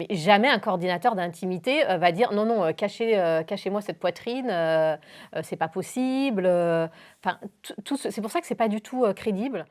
jamais un coordinateur d'intimité va dire non, non, cachez-moi cette poitrine, c'est pas possible. Enfin, c'est pour ça que c'est pas du tout crédible.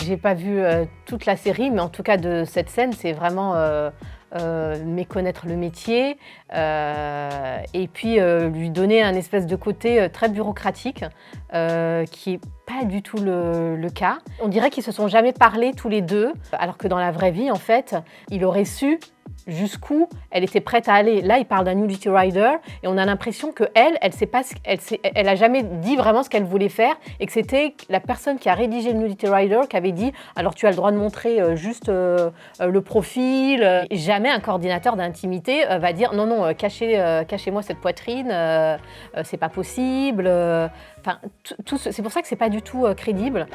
J'ai pas vu toute la série, mais en tout cas de cette scène, c'est vraiment méconnaître le métier et puis lui donner un espèce de côté très bureaucratique qui est pas du tout le cas. On dirait qu'ils se sont jamais parlé tous les deux, alors que dans la vraie vie, en fait, il aurait su jusqu'où elle était prête à aller. Là, il parle d'un nudity rider et on a l'impression que elle a jamais dit vraiment ce qu'elle voulait faire et que c'était la personne qui a rédigé le nudity rider qui avait dit alors tu as le droit de montrer juste le profil. Jamais un coordinateur d'intimité va dire non, non, cachez-moi cette poitrine, c'est pas possible. Enfin, c'est pour ça que c'est pas du tout crédible.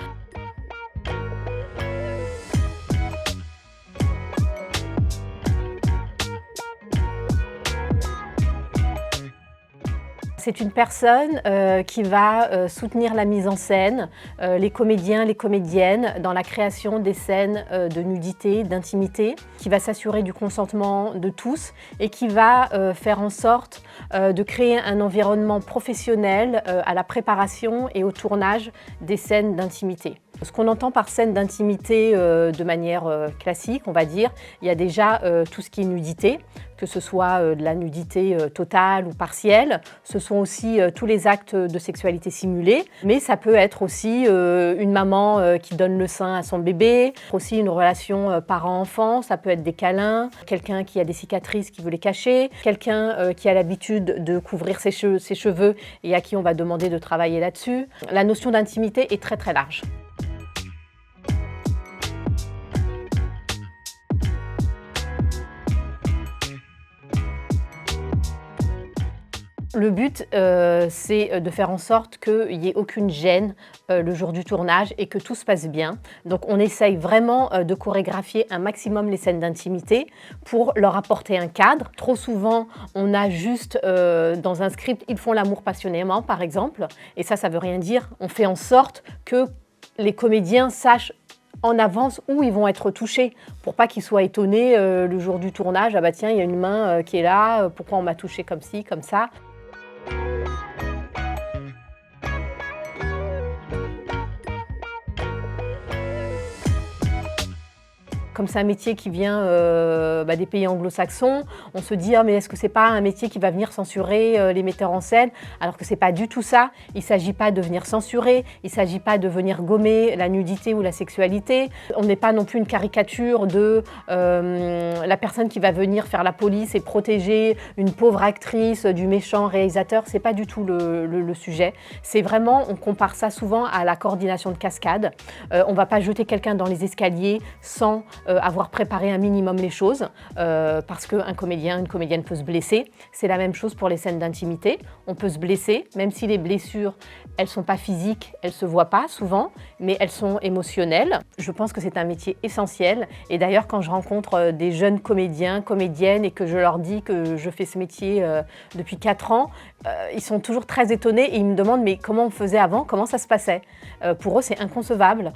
C'est une personne qui va soutenir la mise en scène, les comédiens, les comédiennes dans la création des scènes de nudité, d'intimité, qui va s'assurer du consentement de tous et qui va faire en sorte de créer un environnement professionnel à la préparation et au tournage des scènes d'intimité. Ce qu'on entend par scène d'intimité de manière classique, on va dire, il y a déjà tout ce qui est nudité, que ce soit de la nudité totale ou partielle. Ce sont aussi tous les actes de sexualité simulée, mais ça peut être aussi une maman qui donne le sein à son bébé, aussi une relation parent-enfant, ça peut être des câlins, quelqu'un qui a des cicatrices qui veut les cacher, quelqu'un qui a l'habitude de couvrir ses cheveux et à qui on va demander de travailler là-dessus. La notion d'intimité est très très large. Le but, c'est de faire en sorte qu'il n'y ait aucune gêne le jour du tournage et que tout se passe bien. Donc on essaye vraiment de chorégraphier un maximum les scènes d'intimité pour leur apporter un cadre. Trop souvent, on a juste dans un script « ils font l'amour passionnément » par exemple, et ça veut rien dire. On fait en sorte que les comédiens sachent en avance où ils vont être touchés pour pas qu'ils soient étonnés le jour du tournage. Ah bah tiens, il y a une main qui est là, pourquoi on m'a touché comme ci, comme ça. Comme c'est un métier qui vient des pays anglo-saxons, on se dit mais est-ce que c'est pas un métier qui va venir censurer les metteurs en scène? Alors que c'est pas du tout ça. Il s'agit pas de venir censurer, il s'agit pas de venir gommer la nudité ou la sexualité. On n'est pas non plus une caricature de la personne qui va venir faire la police et protéger une pauvre actrice du méchant réalisateur. C'est pas du tout le sujet. C'est vraiment, on compare ça souvent à la coordination de cascade. On va pas jeter quelqu'un dans les escaliers sans avoir préparé un minimum les choses, parce qu'un comédien, une comédienne peut se blesser. C'est la même chose pour les scènes d'intimité. On peut se blesser, même si les blessures, elles ne sont pas physiques, elles ne se voient pas souvent, mais elles sont émotionnelles. Je pense que c'est un métier essentiel. Et d'ailleurs, quand je rencontre des jeunes comédiens, comédiennes, et que je leur dis que je fais ce métier depuis 4 ans, ils sont toujours très étonnés et ils me demandent mais comment on faisait avant, comment ça se passait. Pour eux, c'est inconcevable.